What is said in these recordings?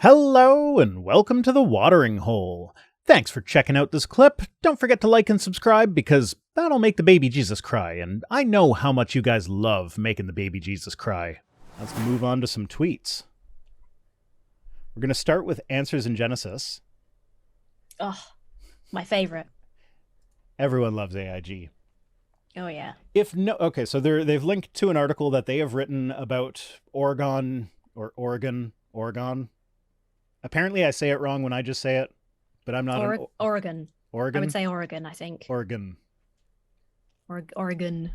Hello and welcome to the Watering Hole. Thanks for checking out this clip. Don't forget to like and subscribe because that'll make the baby Jesus cry, and I know how much you guys love making the baby Jesus cry. Let's move on to some tweets. We're going to start with Answers in Genesis. Oh, my favorite. Everyone loves AIG. Oh, yeah. Okay, so they've linked to an article that they have written about Oregon. Apparently I say it wrong when I just say it, but I'm not Oregon. Oregon? I would say Oregon, I think. Oregon. Oregon.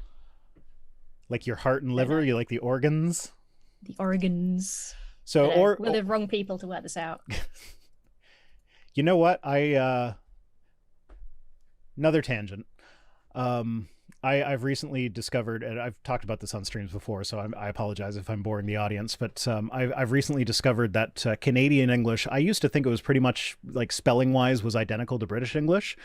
Like your heart and liver? You like the organs? The organs. So, we're the wrong people to work this out. You know what? Another tangent. I've recently discovered, and I've talked about this on streams before, so I apologize if I'm boring the audience, but I've recently discovered that Canadian English, I used to think it was pretty much, like, spelling-wise, was identical to British English.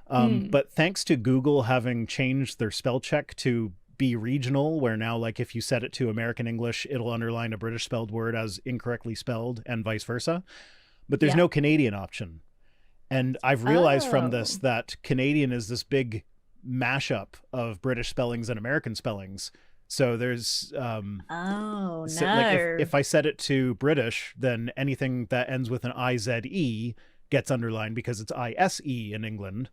But thanks to Google having changed their spell check to be regional, where now, like, if you set it to American English, it'll underline a British spelled word as incorrectly spelled, and vice versa. But there's no Canadian option. And I've realized from this that Canadian is this big mashup of British spellings and American spellings. So there's no. Like if I set it to British, then anything that ends with an IZE gets underlined because it's ISE in England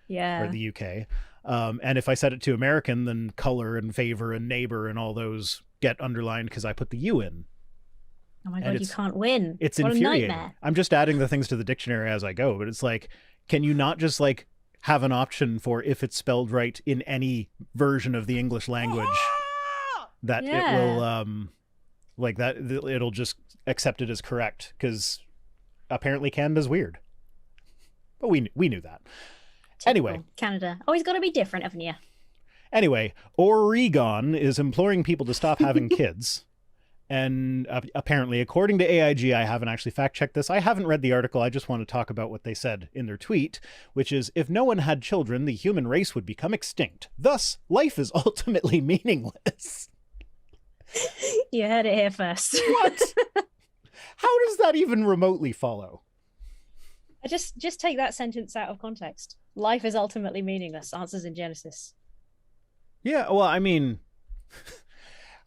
or the UK. And if I set it to American, then color and favor and neighbor and all those get underlined because I put the U in. Oh my God, you can't win. It's infuriating. I'm just adding the things to the dictionary as I go, but it's like, can you not just like have an option for if it's spelled right in any version of the English language that it will like that it'll just accept it as correct, because apparently Canada's weird, but we knew that. Typical. Anyway, Canada always got to be different, haven't you? Anyway, Oregon is imploring people to stop having kids. And apparently, according to AIG, I haven't actually fact-checked this. I haven't read the article. I just want to talk about what they said in their tweet, which is, if no one had children, the human race would become extinct. Thus, life is ultimately meaningless. You heard it here first. What? How does that even remotely follow? I just take that sentence out of context. Life is ultimately meaningless. Answers in Genesis. Yeah, well, I mean...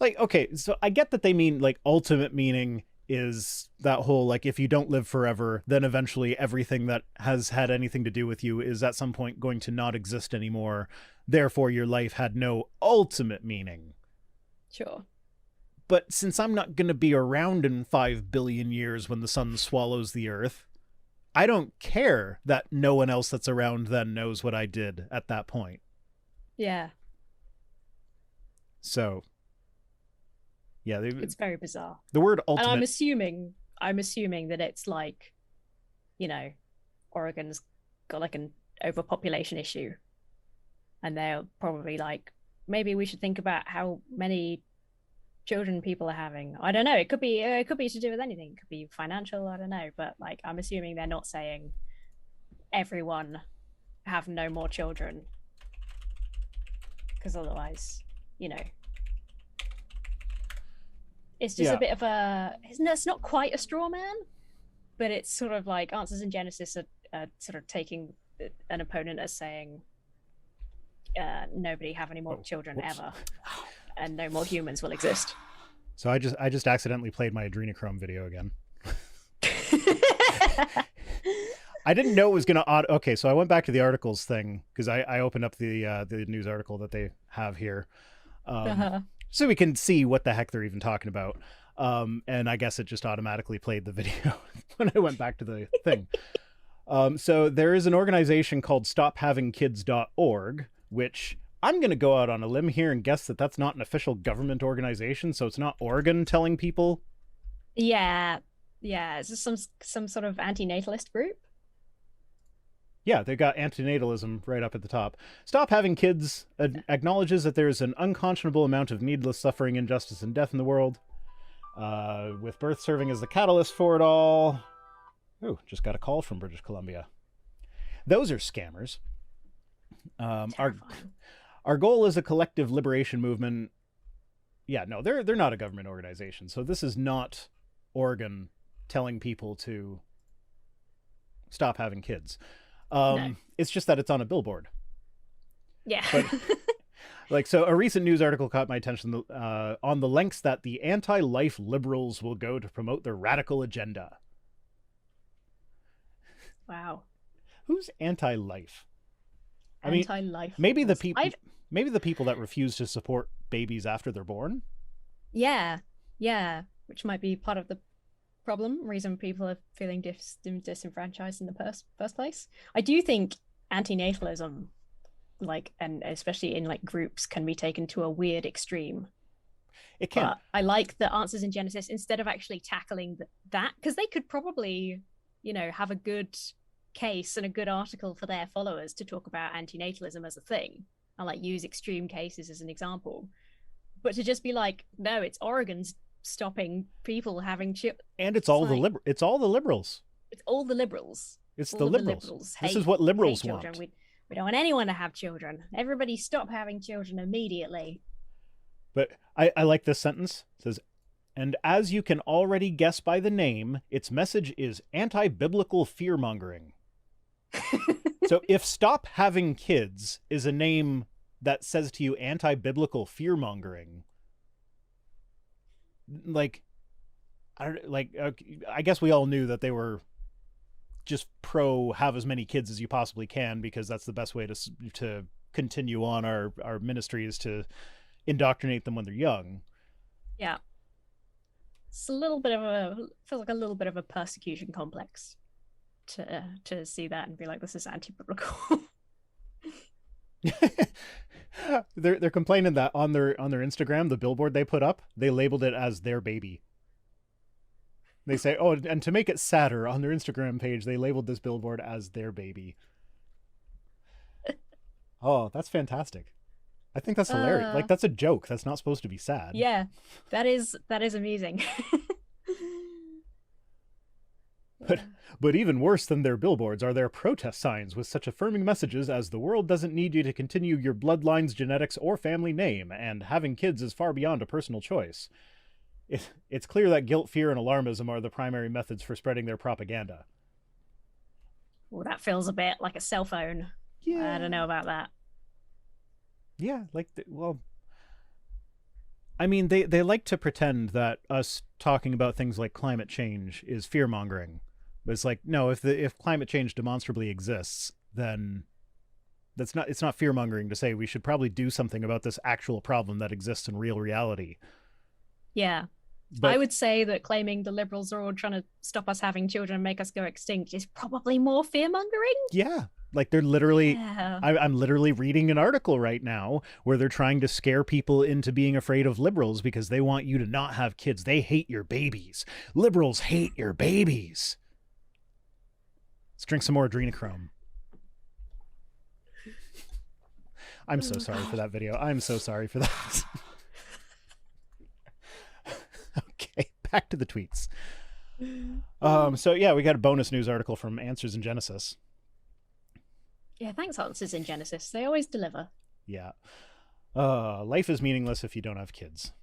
Like, okay, so I get that they mean, like, ultimate meaning is that whole, like, if you don't live forever, then eventually everything that has had anything to do with you is at some point going to not exist anymore. Therefore, your life had no ultimate meaning. Sure. But since I'm not going to be around in 5 billion years when the sun swallows the earth, I don't care that no one else that's around then knows what I did at that point. Yeah. So... yeah, it's very bizarre. The word ultimate. And I'm assuming that it's like, you know, Oregon's got like an overpopulation issue, and they're probably like, maybe we should think about how many children people are having. I don't know. It could be to do with anything. It could be financial. I don't know. But like, I'm assuming they're not saying everyone have no more children, because otherwise, you know. It's just a bit of it's not quite a straw man, but it's sort of like Answers in Genesis are sort of taking an opponent as saying nobody have any more children ever, and no more humans will exist. So I just accidentally played my adrenochrome video again. I didn't know it was going to okay, so I went back to the articles thing because I opened up the news article that they have here. So we can see what the heck they're even talking about. And I guess it just automatically played the video when I went back to the thing. So there is an organization called stophavingkids.org, which I'm going to go out on a limb here and guess that that's not an official government organization. So it's not Oregon telling people. Yeah. Is this some sort of anti-natalist group? Yeah, they got antinatalism right up at the top. Stop Having Kids acknowledges that there is an unconscionable amount of needless suffering, injustice, and death in the world, with birth serving as the catalyst for it all. Ooh, just got a call from British Columbia. Those are scammers. Our goal is a collective liberation movement. Yeah, no, they're not a government organization. So this is not Oregon telling people to stop having kids. No. It's just that it's on a billboard. Yeah. But like, so a recent news article caught my attention on the lengths that the anti-life liberals will go to promote their radical agenda. Wow. Who's anti-life? I mean, Anti-life. maybe the liberals. people, maybe the people that refuse to support babies after they're born. Yeah. Yeah. Which might be part of the problem, reason people are feeling disenfranchised in the first place. I do think antinatalism, like, and especially in like groups, can be taken to a weird extreme. It can. But I like the answers in Genesis instead of actually tackling that, because they could probably, have a good case and a good article for their followers to talk about antinatalism as a thing and like use extreme cases as an example. But to just be like, no, it's Oregon's stopping people having children, and it's all like, it's all the liberals. It's all the liberals. It's all the liberals. This is what liberals want. We don't want anyone to have children. Everybody stop having children immediately. But I like this sentence. It says, and as you can already guess by the name, its message is anti-biblical fear-mongering. So if Stop Having Kids is a name that says to you anti-biblical fear-mongering, like, I guess we all knew that they were just pro have as many kids as you possibly can, because that's the best way to continue on our ministry, is to indoctrinate them when they're young. Yeah. It's feels like a little bit of a persecution complex to see that and be like, this is anti-biblical. They're complaining that on their Instagram, the billboard they put up, they labeled it as their baby. They say, oh, and to make it sadder, on their Instagram page, they labeled this billboard as their baby. Oh, that's fantastic. I think that's hilarious. Like, that's a joke. That's not supposed to be sad. Yeah, that is amusing. But even worse than their billboards are their protest signs with such affirming messages as the world doesn't need you to continue your bloodline's genetics or family name, and having kids is far beyond a personal choice. It's clear that guilt, fear, and alarmism are the primary methods for spreading their propaganda. Well, that feels a bit like a cell phone. Yeah. I don't know about that. Yeah, I mean, they like to pretend that us talking about things like climate change is fear-mongering. But it's like, no, if climate change demonstrably exists, then it's not fear-mongering to say we should probably do something about this actual problem that exists in real reality. Yeah. But I would say that claiming the liberals are all trying to stop us having children and make us go extinct is probably more fear-mongering. Yeah. Like, they're literally, yeah. I'm literally reading an article right now where they're trying to scare people into being afraid of liberals because they want you to not have kids. They hate your babies. Liberals hate your babies. Let's drink some more adrenochrome. I'm so sorry for that video. I'm so sorry for that. Okay, back to the tweets. So yeah, we got a bonus news article from Answers in Genesis. Yeah, thanks, Answers in Genesis. They always deliver. Yeah. Life is meaningless if you don't have kids.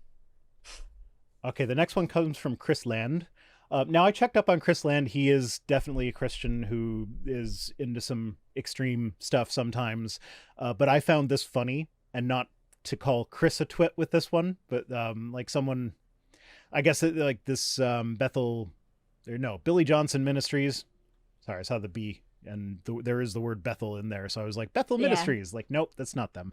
Okay, the next one comes from Chris Land. Now, I checked up on Chris Land. He is definitely a Christian who is into some extreme stuff sometimes. But I found this funny, and not to call Chris a twit with this one, but like someone, I guess like this Billy Johnson Ministries. Sorry, I saw the B. And there is the word Bethel in there. So I was like, Bethel Ministries. Like, nope, that's not them.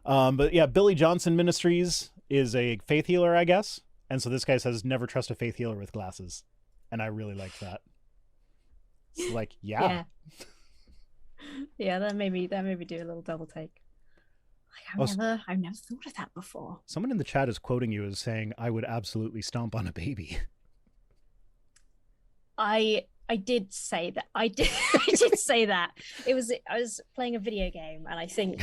But yeah, Billy Johnson Ministries is a faith healer, I guess. And so this guy says, never trust a faith healer with glasses. And I really liked that. It's like, yeah. Yeah, that made me do a little double take. Like, I've never thought of that before. Someone in the chat is quoting you as saying, I would absolutely stomp on a baby. I did say that. I did say that. I was playing a video game, and I think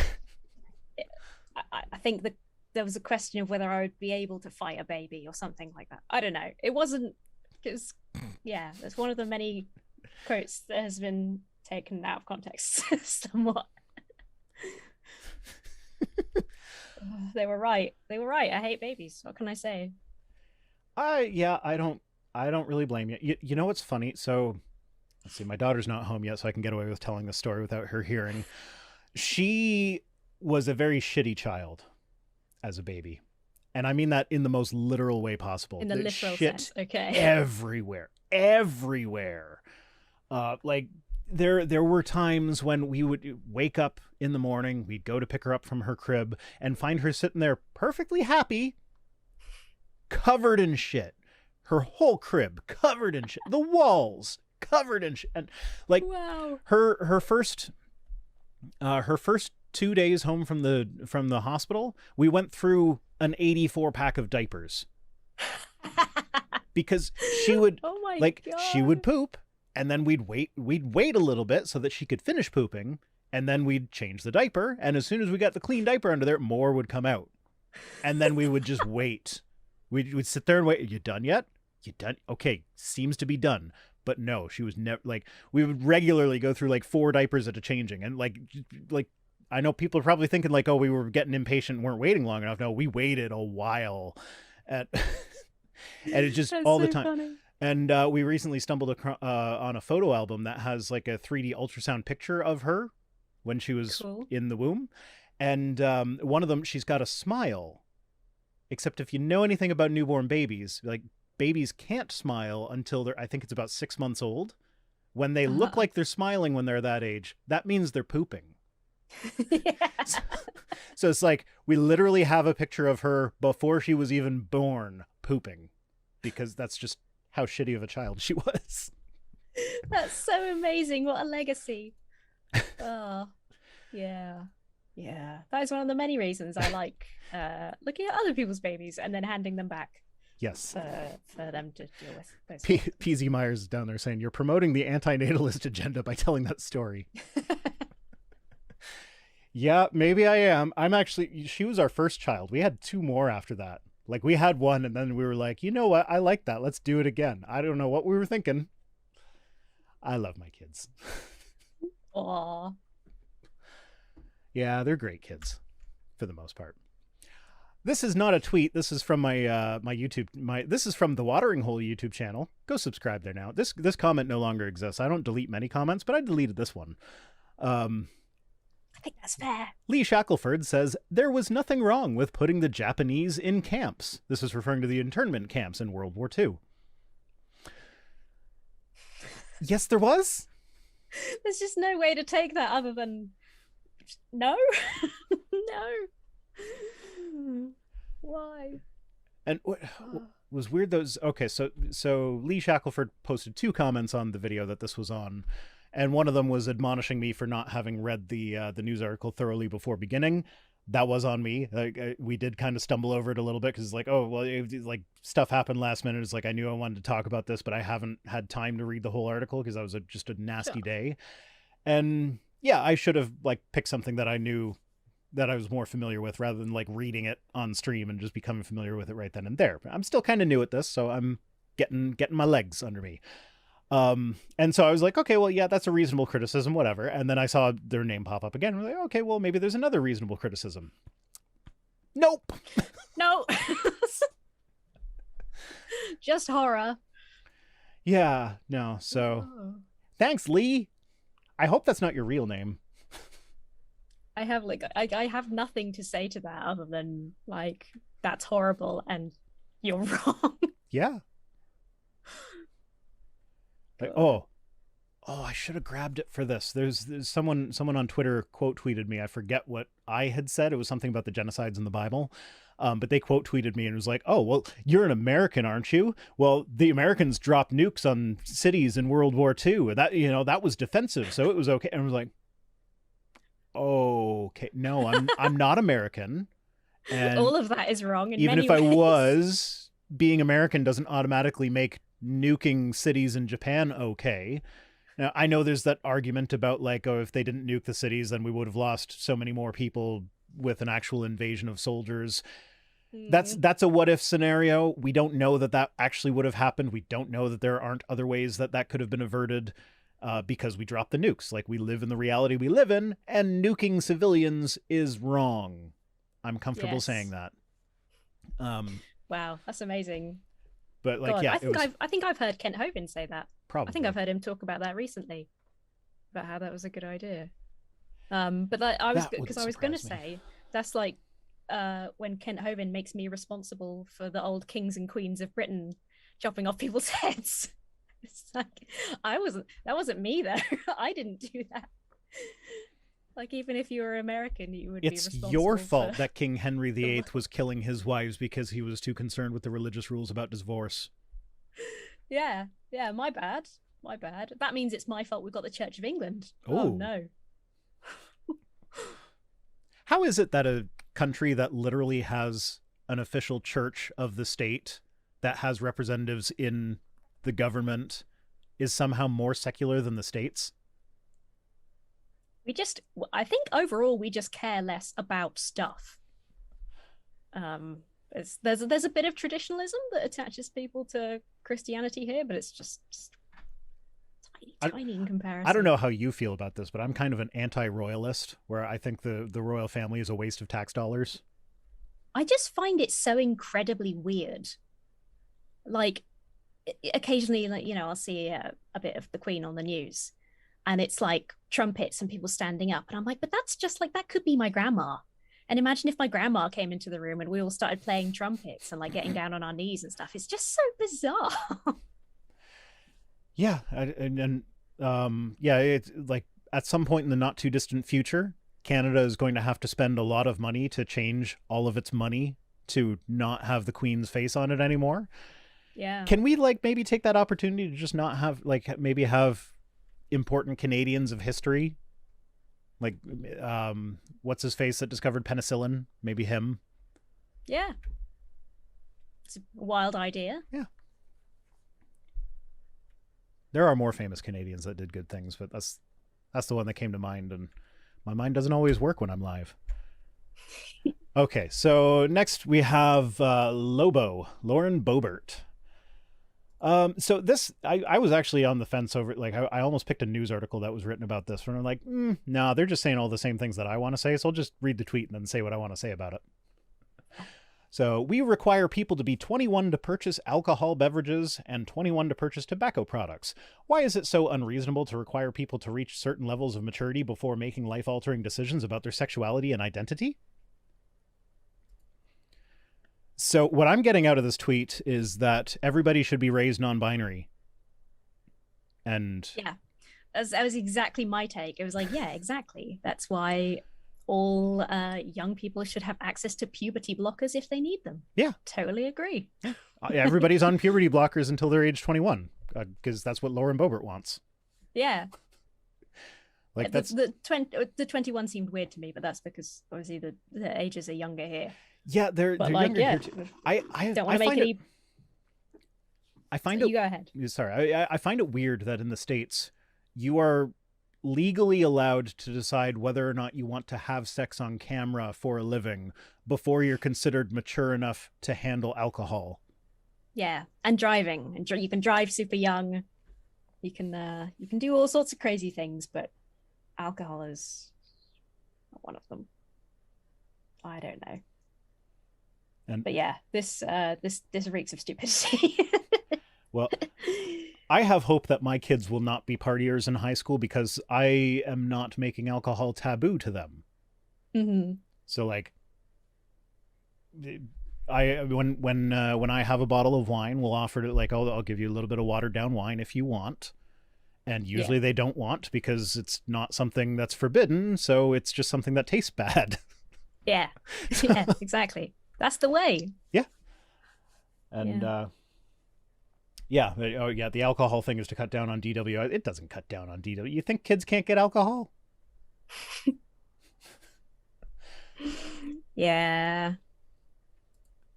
that there was a question of whether I would be able to fight a baby or something like that. I don't know. It wasn't, because yeah, it's one of the many quotes that has been taken out of context somewhat. They were right. I hate babies. What can I say? I I don't really blame you. You know what's funny? So let's see. My daughter's not home yet, so I can get away with telling this story without her hearing. She was a very shitty child as a baby. And I mean that in the most literal way possible. In the The literal shit sense. Okay. everywhere. Everywhere. Like there were times when we would wake up in the morning, we'd go to pick her up from her crib and find her sitting there perfectly happy, covered in shit. Her whole crib covered in shit. The walls covered in shit. And like Wow. her first 2 days home from the hospital, we went through an 84 pack of diapers because she would Oh my she would God. poop, and then we'd wait a little bit so that she could finish pooping, and then we'd change the diaper, and as soon as we got the clean diaper under there, more would come out, and then we would just wait. We'd sit there and wait. Are you done yet? You done? Okay, seems to be done. But no, she was never like, we would regularly go through like 4 diapers at a changing, and like I know people are probably thinking like, oh, we were getting impatient and weren't waiting long enough. No, we waited a while at and it just That's all the so time. funny. And we recently stumbled on a photo album that has like a 3D ultrasound picture of her when she was Cool. in the womb. And one of them, she's got a smile. Except if you know anything about newborn babies, like babies can't smile until I think it's about 6 months old. When they look like they're smiling when they're that age, that means they're pooping. Yeah. So it's like we literally have a picture of her before she was even born pooping, because that's just how shitty of a child she was. That's so amazing. What a legacy. Oh, yeah. Yeah. That is one of the many reasons I like looking at other people's babies and then handing them back Yes. for them to deal with. Those PZ Myers is down there saying, you're promoting the anti-natalist agenda by telling that story. Yeah, maybe I am. She was our first child. We had 2 more after that. Like we had one and then we were like, you know what? I like that. Let's do it again. I don't know what we were thinking. I love my kids. Aw. Yeah, they're great kids for the most part. This is not a tweet. This is from my YouTube. This is from the Watering Hole YouTube channel. Go subscribe there now. This comment no longer exists. I don't delete many comments, but I deleted this one. I think that's fair. Lee Shackelford says, there was nothing wrong with putting the Japanese in camps. This is referring to the internment camps in World War II. Yes, there was. There's just no way to take that other than no. No. Why? And what was weird, those okay, so Lee Shackelford posted 2 comments on the video that this was on, and one of them was admonishing me for not having read the news article thoroughly before beginning. That was on me. We did kind of stumble over it a little bit because like, oh well, like stuff happened last minute. It's like I knew I wanted to talk about this, but I haven't had time to read the whole article because that was just a nasty day. And yeah, I should have like picked something that I knew that I was more familiar with rather than like reading it on stream and just becoming familiar with it right then and there. But I'm still kind of new at this, so I'm getting my legs under me. And so I was like, okay, well, yeah, that's a reasonable criticism, whatever. And then I saw their name pop up again. I'm like, okay, well, maybe there's another reasonable criticism. Nope. No. Just horror. Yeah, no. So thanks, Lee. I hope that's not your real name. I have like I have nothing to say to that other than like that's horrible and you're wrong. Yeah. Like, oh, I should have grabbed it for this. There's someone on Twitter quote tweeted me. I forget what I had said. It was something about the genocides in the Bible. But they quote tweeted me and was like, oh, well, you're an American, aren't you? Well, the Americans dropped nukes on cities in World War II. That, that was defensive. So it was okay. And I was like, okay, no, I'm not American. And all of that is wrong. Even if I was, being American doesn't automatically make nuking cities in Japan okay. Now, I know there's that argument about like, oh, if they didn't nuke the cities, then we would have lost so many more people with an actual invasion of soldiers. That's a what if scenario. We don't know that actually would have happened. We don't know that there aren't other ways that could have been averted because we dropped the nukes. Like, we live in the reality we live in, and nuking civilians is wrong. I'm comfortable saying that. Wow, that's amazing. But like, God, yeah, it was I think I've heard Kent Hovind say that. I think probably I've heard him talk about that recently, about how that was a good idea. But like, that because wouldn't I was gonna surprise me. say that's like when Kent Hovind makes me responsible for the old kings and queens of Britain chopping off people's heads. It's like that wasn't me though. I didn't do that. Like even if you were American, you would be It's your responsible for. fault that King Henry the VIII was killing his wives because he was too concerned with the religious rules about divorce. Yeah, yeah, my bad. My bad. That means it's my fault we've got the Church of England. Oh Oh, no. how is it that a country that literally has an official church of the state that has representatives in the government is somehow more secular than the states? We just I think overall we just care less about stuff. There's a bit of traditionalism that attaches people to Christianity here, but it's just tiny, I, tiny in I don't comparison. know how you feel about this, but I'm kind of an anti-royalist, where I think the royal family is a waste of tax dollars. I just find it so incredibly weird. Like occasionally, like I'll see a bit of the Queen on the news, and it's like trumpets and people standing up, and I'm like, but that's just like that could be my grandma. And imagine if my grandma came into the room and we all started playing trumpets and like getting down on our knees and stuff. It's just so bizarre. Yeah, yeah, it's like at some point in the not too distant future, Canada is going to have to spend a lot of money to change all of its money to not have the Queen's face on it anymore. Yeah. Can we like maybe take that opportunity to just not have like maybe have important Canadians of history, like what's his face that discovered penicillin? Maybe him. Yeah. It's a wild idea. Yeah, there are more famous Canadians that did good things, but that's the one that came to mind, and my mind doesn't always work when I'm live. Okay, so next we have Lobo, Lauren Boebert. So this, I was actually on the fence over, like, I almost picked a news article that was written about this, and I'm like, no, they're just saying all the same things that I want to say, so I'll just read the tweet and then say what I want to say about it. So, we require people to be 21 to purchase alcohol beverages and 21 to purchase tobacco products. Why is it so unreasonable to require people to reach certain levels of maturity before making life-altering decisions about their sexuality and identity? So, what I'm getting out of this tweet is that everybody should be raised non-binary. And Yeah. That was exactly my take. It was like, yeah, exactly. That's why all young people should have access to puberty blockers if they need them. yeah, Totally agree. everybody's on puberty blockers until they're age 21, because that's what Lauren Boebert wants. Yeah. Like that's the 21 seemed weird to me, but that's because obviously the ages are younger here. yeah, they're But like, younger yeah, here too. I don't want to make any. I find So it. you go ahead. Sorry, I find it weird that in the States you are legally allowed to decide whether or not you want to have sex on camera for a living before you're considered mature enough to handle alcohol. Yeah, and driving, and you can drive super young. You can do all sorts of crazy things, but alcohol is not one of them. I don't know. And But yeah, this reeks of stupidity. well, I have hope that my kids will not be partiers in high school because I am not making alcohol taboo to them. Mm-hmm. So like, when I have a bottle of wine, we'll offer to like, I'll give you a little bit of watered down wine if you want. And Yeah. usually they don't want because it's not something that's forbidden, so it's just something that tastes bad. Yeah. Yeah, exactly. That's the way. Yeah. And Yeah. yeah, oh yeah, the alcohol thing is to cut down on DW. It doesn't cut down on DW. You think kids can't get alcohol? Yeah.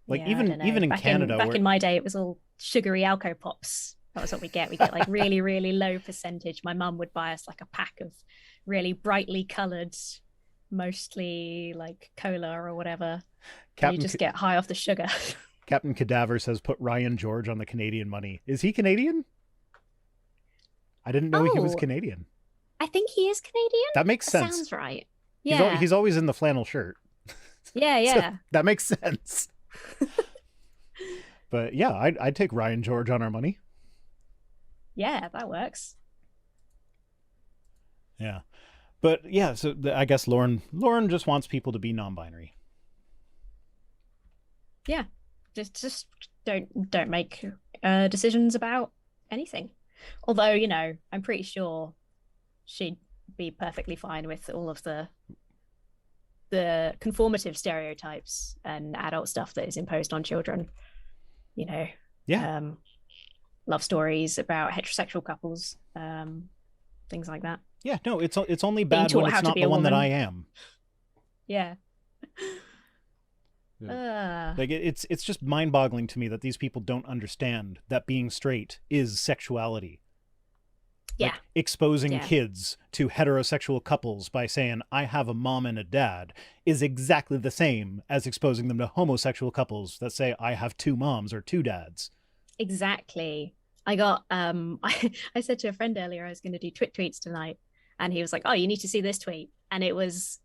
Like Yeah, I even don't know. even in Back Canada, back where in my day, it was all sugary alco pops. That was what we get. We get like really, really low percentage. My mum would buy us like a pack of really brightly coloured, mostly like cola or whatever. And you Captain just get high off the sugar. Captain Cadaver says put Ryan George on the Canadian money. Is he Canadian? I didn't know he was Oh, Canadian. I think he is Canadian. That makes That sense. sounds right. Yeah. He's always in the flannel shirt. Yeah, So yeah. that makes sense. But yeah, I'd take Ryan George on our money. Yeah, that works. Yeah. But yeah, so I guess Lauren just wants people to be non-binary. Yeah, just don't make decisions about anything. Although, I'm pretty sure she'd be perfectly fine with all of the conformative stereotypes and adult stuff that is imposed on children. You know, Yeah. um, love stories about heterosexual couples, things like that. Yeah, no, it's only Being bad when taught how it's to not be the a one that I woman. am. Yeah. Yeah. Uh, Like it's just mind-boggling to me that these people don't understand that being straight is sexuality. yeah, Like exposing yeah, kids to heterosexual couples by saying I have a mom and a dad is exactly the same as exposing them to homosexual couples that say I have two moms or two dads. exactly. I got I said to a friend earlier I was going to do twit tweets tonight, and he was like, "Oh, you need to see this tweet." And it was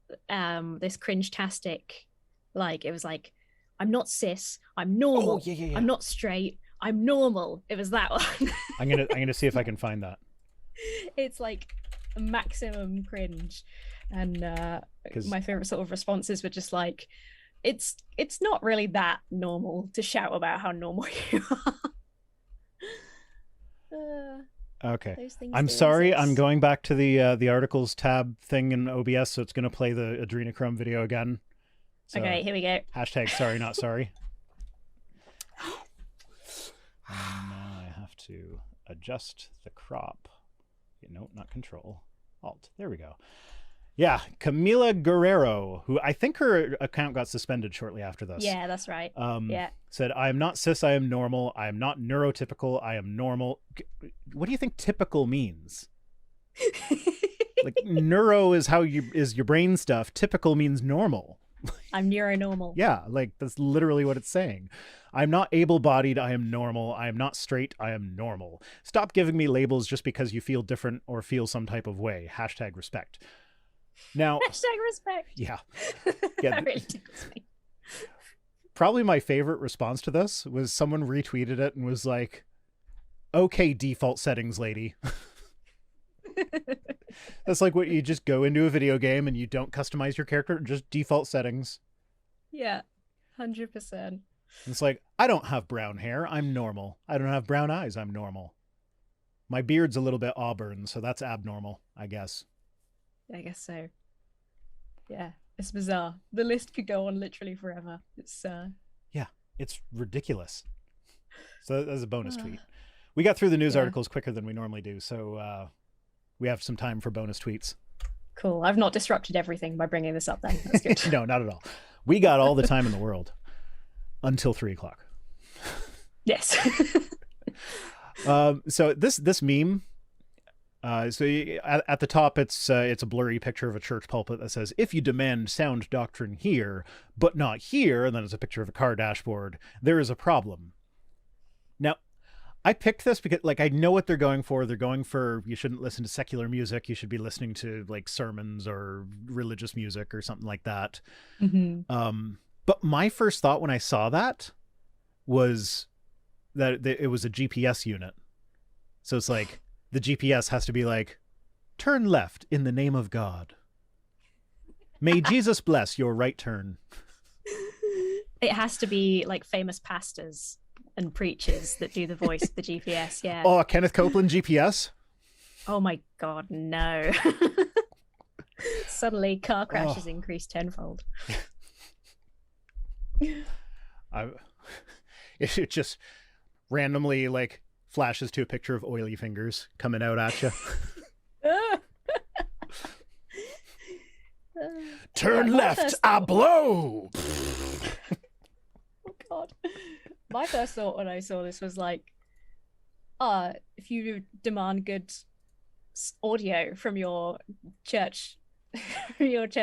this cringe-tastic, like it was like, "I'm not cis, I'm Oh, normal. yeah, yeah, I'm yeah. not straight, I'm normal." It was that one. I'm gonna see if I can find that. It's like maximum cringe. And Because my favorite sort of responses were just like, it's not really that normal to shout about how normal you are. okay. Those things I'm do sorry. I'm exist. going back to the articles tab thing in OBS, so it's going to play the adrenochrome video again. So Okay, here we go. hashtag sorry not sorry. And now I have to adjust the crop. No, not control. Alt. There we go. Yeah, Camila Guerrero, who I think her account got suspended shortly after this. Yeah, that's right. Yeah. Said, I am not cis, I am normal. I am not neurotypical, I am normal. What do you think typical means? Like neuro is is your brain stuff. Typical means normal. I'm neuronormal. Yeah, like that's literally what it's saying. I'm not able-bodied, I am normal. I am not straight, I am normal. Stop giving me labels just because you feel different or feel some type of way. Hashtag respect. Now, Hashtag respect. yeah. That really tickles me. Probably my favorite response to this was someone retweeted it and was like, okay, default settings lady. That's like what you just go into a video game and you don't customize your character, just default settings. Yeah, 100%. It's like, I don't have brown hair, I'm normal. I don't have brown eyes, I'm normal. My beard's a little bit auburn, so that's abnormal, I guess. I guess so. Yeah, it's bizarre. The list could go on literally forever. It's Yeah, it's ridiculous. So that's a bonus tweet. We got through the news articles quicker than we normally do, so we have some time for bonus tweets. Cool. I've not disrupted everything by bringing this up then. That's good. No, not at all. We got all the time in the world until 3:00. Yes. So this meme. At the top, it's a blurry picture of a church pulpit that says, "If you demand sound doctrine here, but not here," and then it's a picture of a car dashboard. There is a problem. Now, I picked this because, like, I know what they're going for. They're going for you shouldn't listen to secular music. You should be listening to like sermons or religious music or something like that. Mm-hmm. But my first thought when I saw that was that it was a GPS unit. So it's like the GPS has to be like, turn left in the name of God. May Jesus bless your right turn. It has to be like famous pastors and preachers that do the voice of the GPS. Yeah. Oh, Kenneth Copeland GPS? Oh my God, no. Suddenly car crashes increase tenfold. It just randomly like flashes to a picture of oily fingers coming out at you. Turn left, I blow. Oh God. My first thought when I saw this was like, if you demand good audio from your church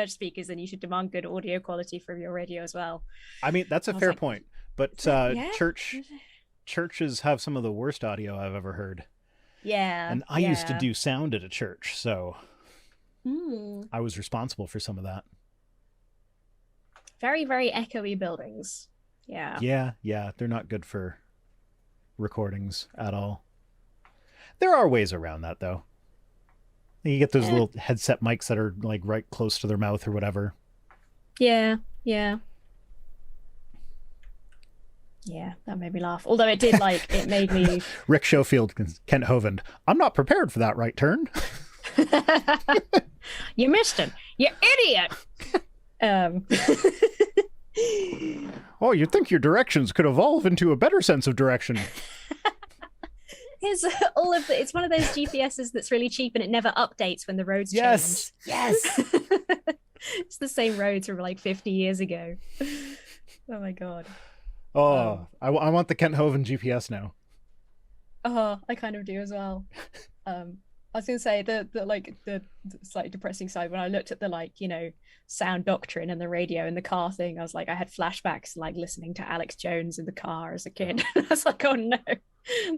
speakers, then you should demand good audio quality from your radio as well. I mean, that's a fair like, point, but churches have some of the worst audio I've ever heard. Yeah. And I used to do sound at a church, so Mm. I was responsible for some of that. Very, very echoey buildings. Yeah. Yeah, they're not good for recordings at all. There are ways around that, though. You get those little headset mics that are like right close to their mouth or whatever. Yeah, yeah. Yeah, that made me laugh. Although it did, like, it made me... Rick Schofield, Kent Hovind. I'm not prepared for that right turn. You missed him. You idiot. Oh, you'd think your directions could evolve into a better sense of direction. Here's all of the... It's one of those GPSs that's really cheap and it never updates when the roads change. Yes. It's the same roads from like 50 years ago. Oh my God. Oh, I want the Kent Hovind GPS now. Oh, I kind of do as well. I was gonna say the slightly depressing side, when I looked at the, like, you know, sound doctrine and the radio and the car thing, I was like, I had flashbacks like listening to Alex Jones in the car as a kid. I was like, oh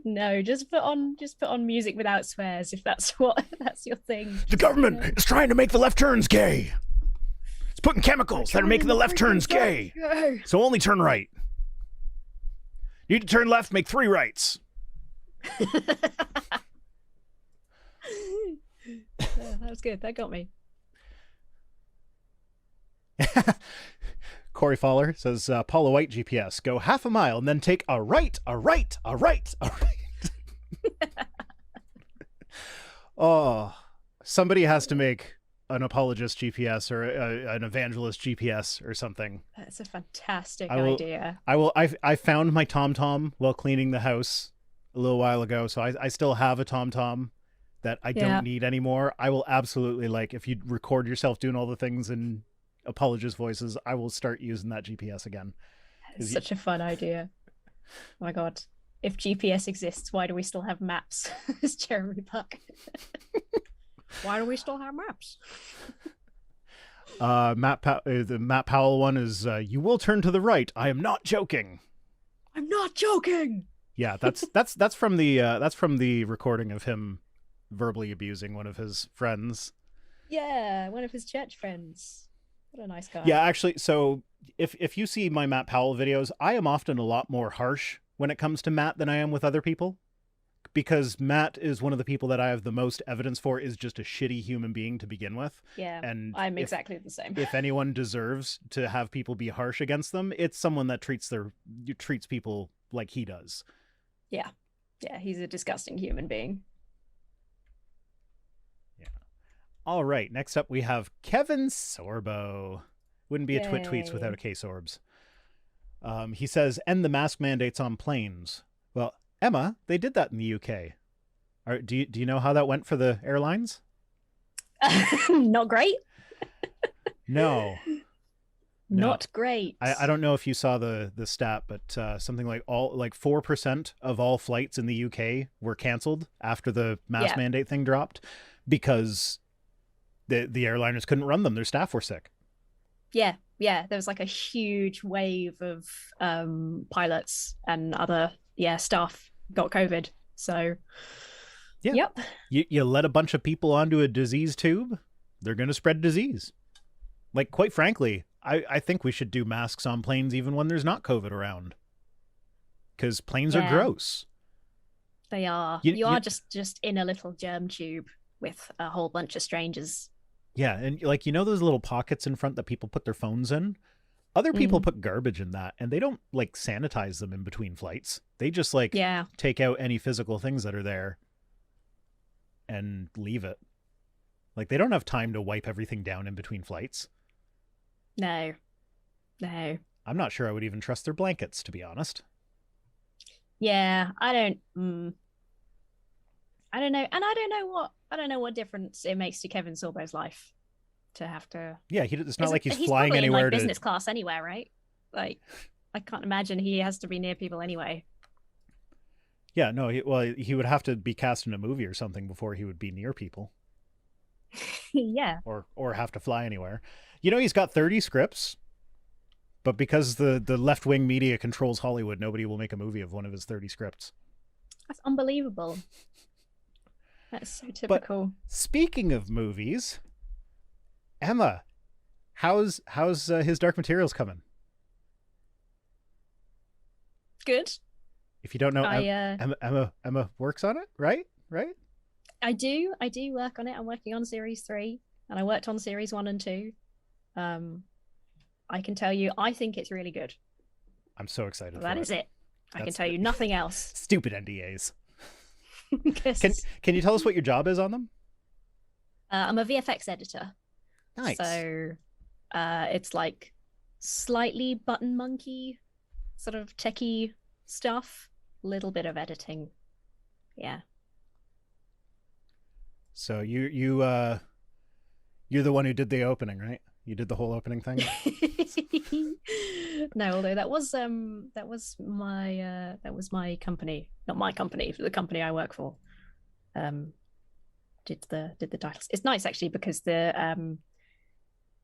no, just put on music without swears if that's your thing. The government is trying to make the left turns gay. It's putting chemicals that are making the left turns gay. So only turn right. You need to turn left, make 3 rights. That was good. That got me. Corey Fowler says, Paula White GPS, go half a mile and then take a right, a right, a right, a right. Oh, somebody has to make an apologist GPS or an evangelist GPS or something. That's a fantastic idea. I found my TomTom while cleaning the house a little while ago, so I still have a TomTom that I don't need anymore. I will absolutely, like, if you record yourself doing all the things in apologist voices, I will start using that GPS again. It's such a fun idea. Oh my God. If GPS exists, why do we still have maps? It's Jeremy Buck. Why do we still have maps? The Matt Powell one is, you will turn to the right. I am not joking. I'm not joking. Yeah, that's from the recording of him verbally abusing one of his friends. Yeah, one of his church friends. What a nice guy. Yeah, actually, so if you see my Matt Powell videos, I am often a lot more harsh when it comes to Matt than I am with other people. Because Matt is one of the people that I have the most evidence for is just a shitty human being to begin with. Yeah, and I'm exactly the same. If anyone deserves to have people be harsh against them, it's someone that treats people like he does. Yeah, he's a disgusting human being. Yeah. All right, next up we have Kevin Sorbo. Wouldn't be a Twit Tweets without a K-Sorbs. He says, end the mask mandates on planes. Well, Emma, they did that in the UK. Do you know how that went for the airlines? Not great. No. Not great. I don't know if you saw the stat, but something like 4% of all flights in the UK were canceled after the mask mandate thing dropped because the airliners couldn't run them. Their staff were sick. Yeah. There was like a huge wave of pilots and other staff got COVID. So yep. You let a bunch of people onto a disease tube, they're going to spread disease. Like, quite frankly, I think we should do masks on planes even when there's not COVID around. Because planes are gross. They are. You are just in a little germ tube with a whole bunch of strangers. Yeah, and like, those little pockets in front that people put their phones in? Other people put garbage in that, and they don't, like, sanitize them in between flights. They just, like, take out any physical things that are there and leave it. Like, they don't have time to wipe everything down in between flights. No. I'm not sure I would even trust their blankets, to be honest. Yeah, I don't know. And I don't know what difference it makes to Kevin Sorbo's life to have to. Yeah, it's not like he's flying anywhere in, like, business class anywhere, right? Like, I can't imagine he has to be near people anyway. Yeah, no. He would have to be cast in a movie or something before he would be near people. Yeah. Or have to fly anywhere. He's got 30 scripts, but because the left-wing media controls Hollywood, nobody will make a movie of one of his 30 scripts. That's unbelievable. That's so typical. But speaking of movies, Emma, how's his Dark Materials coming? Good. If you don't know, I Emma works on it, right? Right? I do work on it. I'm working on series 3, and I worked on series 1 and 2. Um, I can tell you, I think it's really good. I'm so excited That for is it. it. I can That's tell you nothing else. stupid NDAs. Can 'Cause, can you tell us what your job is on them? I'm a VFX editor, Nice. so it's like slightly button monkey, sort of techie stuff, little bit of editing. Yeah. So you're the one who did the opening, right? You did the whole opening thing. No, although that was my company, not my company, the company I work for. Um, did the titles. It's nice actually because the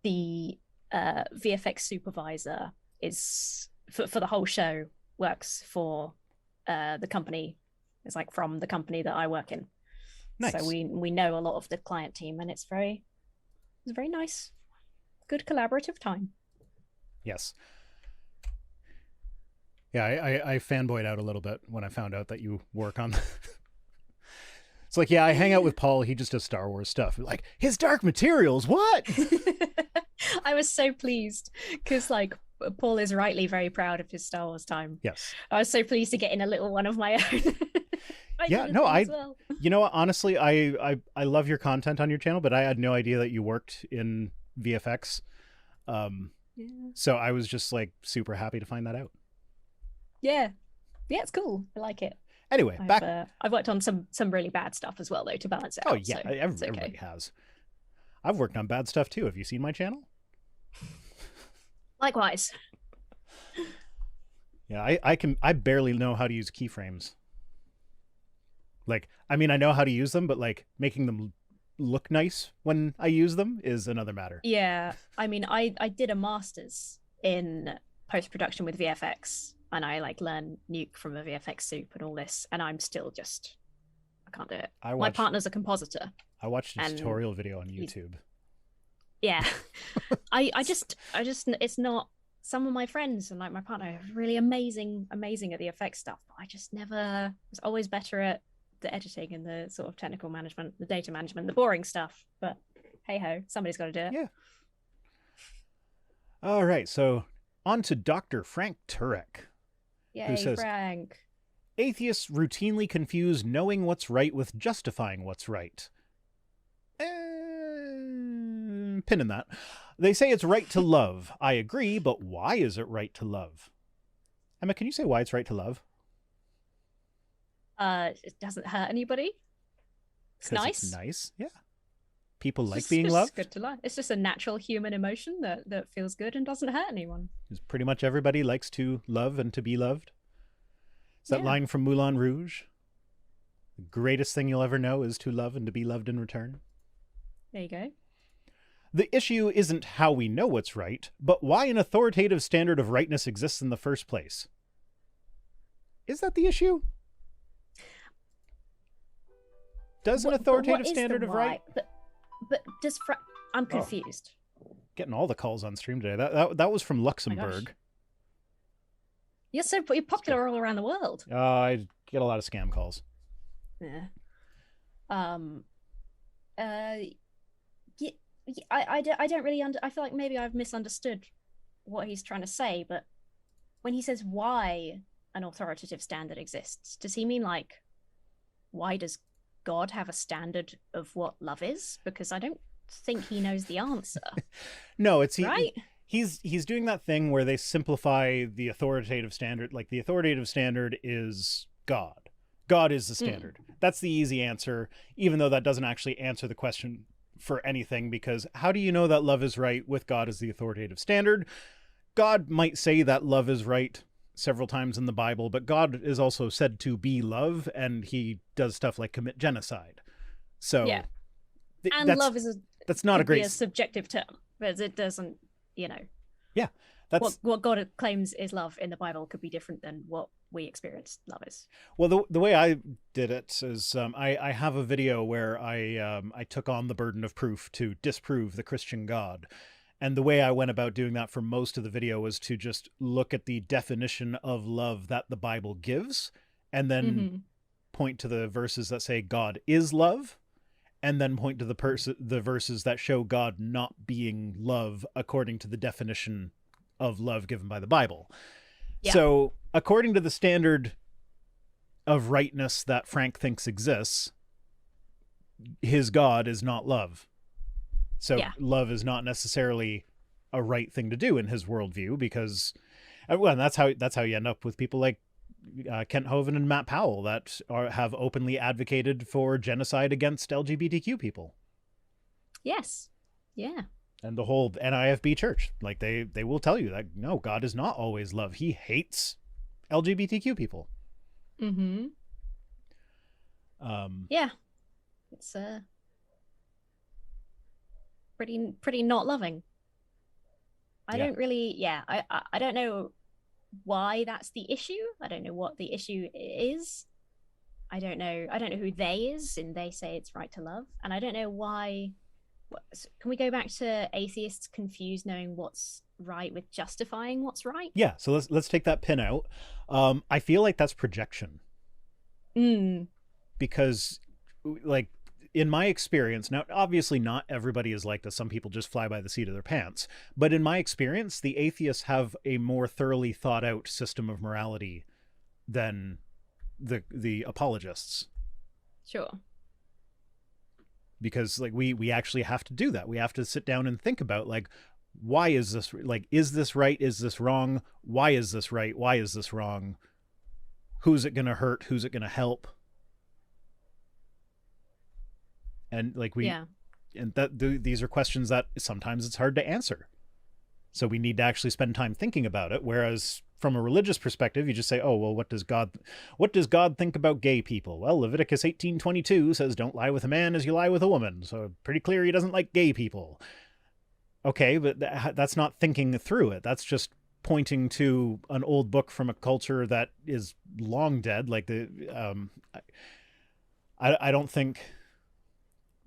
VFX supervisor is for the whole show works for the company. It's like from the company that I work in. Nice. So we know a lot of the client team, and it's very nice, good collaborative time. Yes. Yeah, I fanboyed out a little bit when I found out that you work on. It's like, yeah, I hang out with Paul. He just does Star Wars stuff. Like his Dark Materials. What? I was so pleased because like Paul is rightly very proud of his Star Wars time. Yes. I was so pleased to get in a little one of my own. Yeah, no, well. You know what? Honestly, I love your content on your channel, but I had no idea that you worked in VFX. Yeah. So I was just like super happy to find that out. Yeah, it's cool. I like it. Anyway, I've worked on some really bad stuff as well, though, to balance it out. Oh yeah, so everybody has. I've worked on bad stuff too. Have you seen my channel? Likewise. Yeah, I barely know how to use keyframes. Like, I mean, I know how to use them, but like making them look nice when I use them is another matter. Yeah, I mean, I did a master's in post-production with VFX, and I like learned Nuke from a VFX soup and all this, and I'm still just, I can't do it. My partner's a compositor. I watched a tutorial video on YouTube. Yeah. I just it's not, some of my friends and like my partner are really amazing at the effects stuff, but I just never was always better at the editing and the sort of technical management, the data management, the boring stuff. But hey ho, somebody's got to do it. Yeah. All right, so on to Dr. Frank Turek. Yay, who says, Frank. Atheists routinely confuse knowing what's right with justifying what's right. Pinning that. They say it's right to love. I agree, but why is it right to love? Emma, can you say why it's right to love? It doesn't hurt anybody. It's nice. It's nice, yeah. People like being loved. It's good to love. It's just a natural human emotion that feels good and doesn't hurt anyone. Pretty much everybody likes to love and to be loved. It's that line from Moulin Rouge. The greatest thing you'll ever know is to love and to be loved in return. There you go. The issue isn't how we know what's right, but why an authoritative standard of rightness exists in the first place. Is that the issue? Does an authoritative standard of right? But does I'm confused. Getting all the calls on stream today. That was from Luxembourg. You're popular all around the world. I get a lot of scam calls. Yeah. I don't really I feel like maybe I've misunderstood what he's trying to say, but when he says why an authoritative standard exists, does he mean like, why does God have a standard of what love is? Because I don't think he knows the answer. No, it's right. He's doing that thing where they simplify the authoritative standard. Like the authoritative standard is God. God is the standard. That's the easy answer, even though that doesn't actually answer the question for anything, because how do you know that love is right with God as the authoritative standard? God might say that love is right several times in the Bible, but God is also said to be love, and he does stuff like commit genocide. So yeah, and love is that's not a great subjective term, but it doesn't, yeah, that's what God claims is love in the Bible could be different than what we experience love is. Well, the way I did it is I have a video where I took on the burden of proof to disprove the Christian God. And the way I went about doing that for most of the video was to just look at the definition of love that the Bible gives and then Mm-hmm. point to the verses that say God is love, and then point to the verses that show God not being love according to the definition of love given by the Bible. Yeah. So, according to the standard of rightness that Frank thinks exists, his God is not love. So, Yeah. love is not necessarily a right thing to do in his worldview, because, well, and that's how you end up with people like Kent Hovind and Matt Powell that have openly advocated for genocide against LGBTQ people. Yes. Yeah. And the whole NIFB church, like they will tell you that no, God is not always love. He hates LGBTQ people. Mm-hmm. Yeah. It's pretty not loving. I Yeah. don't really, yeah, I don't know why that's the issue. I don't know what the issue is. I don't know who they is, and they say it's right to love. And I don't know why. Can we go back to atheists confused knowing what's right with justifying what's right? Yeah. So let's take that pin out. I feel like that's projection, Mm. because, like, in my experience, now obviously not everybody is like this. Some people just fly by the seat of their pants. But in my experience, the atheists have a more thoroughly thought out system of morality than the apologists, Sure. because like we actually have to do that. We have to sit down and think about, like, why is this, like, is this right, is this wrong, why is this right, why is this wrong, who's it going to hurt, who's it going to help. And like Yeah. these are questions that sometimes it's hard to answer, so we need to actually spend time thinking about it. Whereas from a religious perspective, you just say, oh well, what does God think about gay people? Well, Leviticus 18:22 says don't lie with a man as you lie with a woman, so pretty clear he doesn't like gay people. Okay, but that's not thinking through it. That's just pointing to an old book from a culture that is long dead. Like I don't think,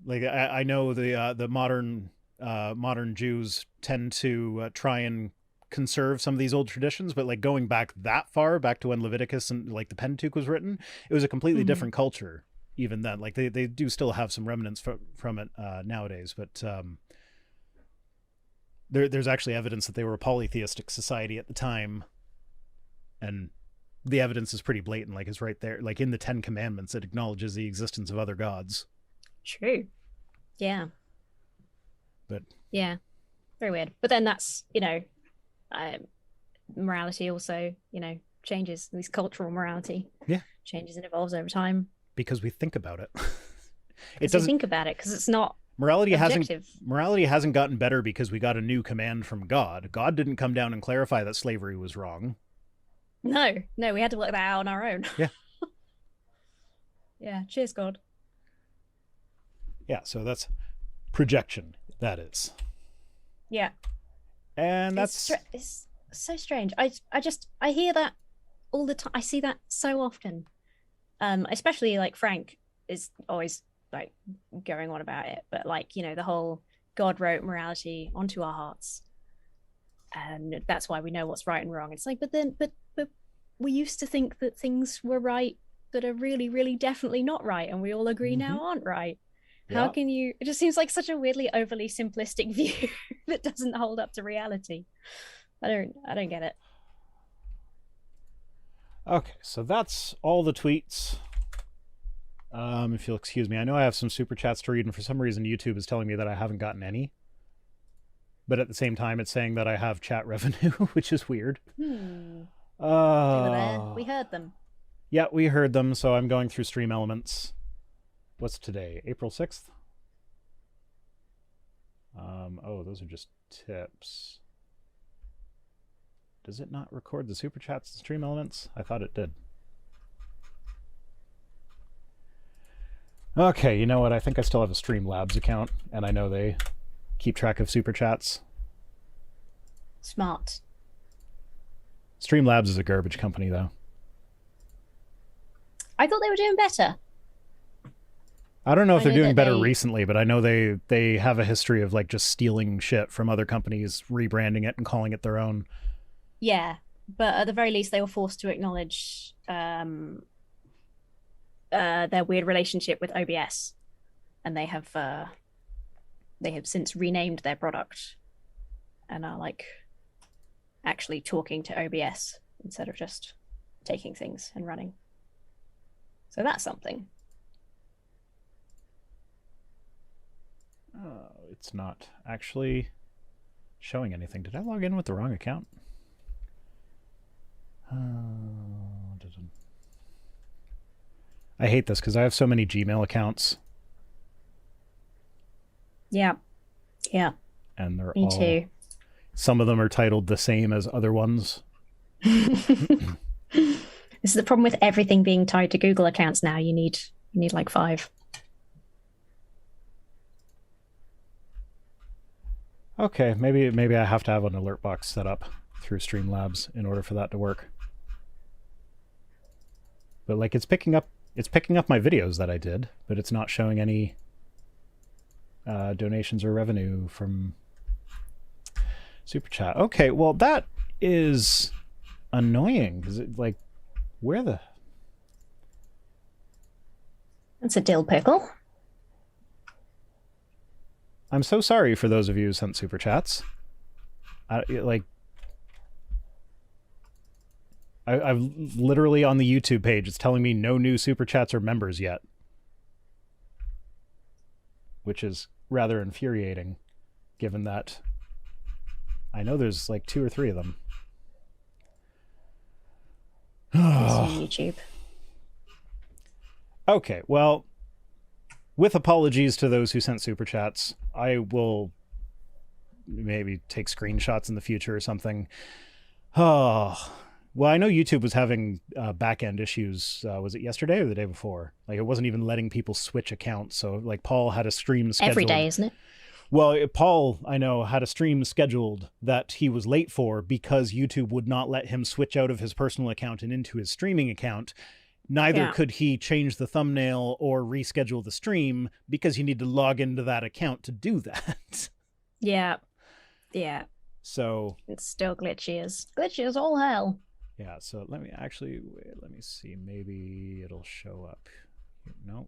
like, I know the modern Jews tend to try and conserve some of these old traditions, but like going back that far, back to when Leviticus and like the Pentateuch was written, it was a completely Mm-hmm. different culture. Even then, like they do still have some remnants from it nowadays, but there's actually evidence that they were a polytheistic society at the time, and the evidence is pretty blatant. Like, it's right there, like in the Ten Commandments, it acknowledges the existence of other gods. True. Yeah. But Yeah. Very weird. But then that's, morality also, changes. At least cultural morality. Yeah. Changes and evolves over time. because we think about it. It doesn't think about it because it's not morality objective. hasn't gotten better because we got a new command from God. God didn't come down and clarify that slavery was wrong. No, we had to work that out on our own. Yeah. Yeah. Cheers, God. Yeah, so that's projection. That is. Yeah. And that's It's so strange. I hear that all the time. I see that so often. Especially like Frank is always like going on about it, but like, the whole God wrote morality onto our hearts, and that's why we know what's right and wrong. It's like, but we used to think that things were right that are really, really definitely not right, and we all agree now aren't right. How can you? It just seems like such a weirdly overly simplistic view that doesn't hold up to reality. I don't get it. Okay, so that's all the tweets. If you'll excuse me, I know I have some super chats to read, and for some reason YouTube is telling me that I haven't gotten any. But at the same time, it's saying that I have chat revenue, which is weird. They were there. We heard them. Yeah, we heard them, so I'm going through Stream Elements. What's today? April 6th? Oh, those are just tips. Does it not record the super chats in Stream Elements? I thought it did. Okay, you know what? I think I still have a Streamlabs account, and I know they keep track of super chats. Smart. Streamlabs is a garbage company, though. I thought they were doing better. I don't know if they're doing better they... recently, but I know they have a history of like just stealing shit from other companies, rebranding it and calling it their own. Yeah, but at the very least, they were forced to acknowledge their weird relationship with OBS, and they have since renamed their product and are like actually talking to OBS instead of just taking things and running. So that's something. It's not actually showing anything. Did I log in with the wrong account? I hate this because I have so many Gmail accounts. Yeah. Yeah. And they're Me all... too. Some of them are titled the same as other ones. This is the problem with everything being tied to Google accounts now. You need like 5. Okay, maybe I have to have an alert box set up through Streamlabs in order for that to work. But like it's picking up my videos that I did, but it's not showing any donations or revenue from Super Chat. Okay, well that is annoying because it like where the... That's a dill pickle. I'm so sorry for those of you who sent Super Chats. I've literally on the YouTube page, it's telling me no new Super Chats or members yet. Which is rather infuriating, given that I know there's like 2 or 3 of them. YouTube. Okay, well, with apologies to those who sent Super Chats, I will maybe take screenshots in the future or something. Oh, well, I know YouTube was having back-end issues. Was it yesterday or the day before? Like, it wasn't even letting people switch accounts. So, like, Paul had a stream scheduled. Every day, isn't it? Well, Paul, I know, had a stream scheduled that he was late for because YouTube would not let him switch out of his personal account and into his streaming account. Neither could he change the thumbnail or reschedule the stream because you need to log into that account to do that. Yeah. Yeah. So it's still glitchy as all hell. Yeah, so let me see. Maybe it'll show up. No,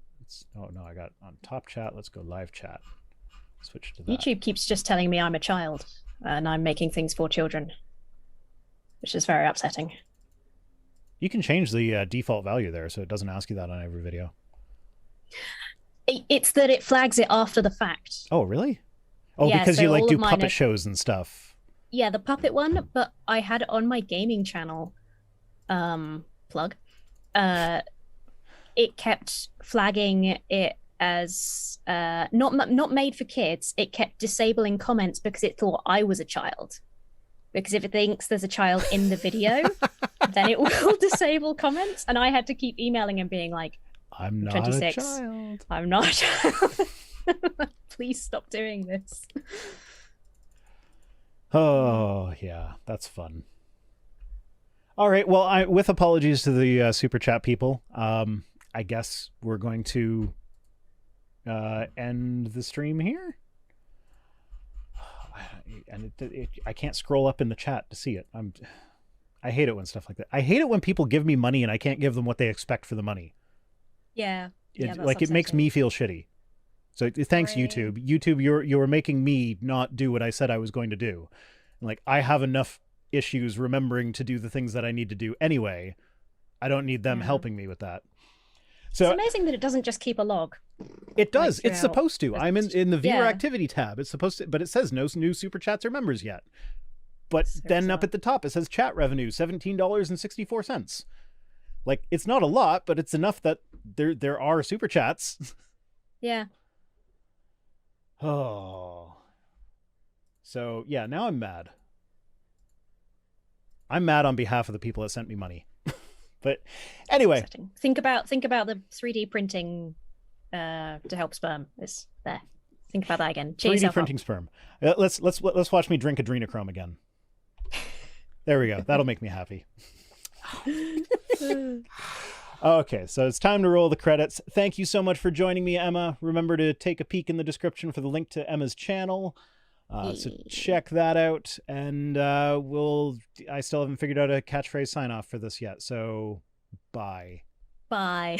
I got on top chat. Let's go live chat. Switch to that. YouTube keeps just telling me I'm a child and I'm making things for children, which is very upsetting. You can change the default value there, so it doesn't ask you that on every video. It's that it flags it after the fact. Oh, really? Oh, yeah, because so you like do puppet shows and stuff. Yeah, the puppet one, but I had it on my gaming channel. Plug. It kept flagging it as not made for kids. It kept disabling comments because it thought I was a child. Because if it thinks there's a child in the video, then it will disable comments. And I had to keep emailing and being like, I'm not 26. a child. I'm not a child. Please stop doing this. Oh, yeah, that's fun. All right, well, with apologies to the Super Chat people, I guess we're going to end the stream here. And I can't scroll up in the chat to see it. I hate it when stuff like that. I hate it when people give me money and I can't give them what they expect for the money. Yeah. It makes me feel shitty. So thanks, right. YouTube, you're making me not do what I said I was going to do. Like, I have enough issues remembering to do the things that I need to do anyway. I don't need them helping me with that. So it's amazing that it doesn't just keep a log. It does. It's supposed to. I'm in the viewer activity tab. It's supposed to, but it says no new Super Chats or members yet. But then up at the top, it says chat revenue, $17.64. Like, it's not a lot, but it's enough that there are Super Chats. Yeah. Oh. So, yeah, now I'm mad. I'm mad on behalf of the people that sent me money. But anyway. Think about the 3D printing to help sperm is there. Think about that again. 3D printing sperm. Let's watch me drink adrenochrome again. There we go. That'll make me happy. Okay, so it's time to roll the credits. Thank you so much for joining me, Emma. Remember to take a peek in the description for the link to Emma's channel. So check that out. And I still haven't figured out a catchphrase sign off for this yet. So bye. Bye.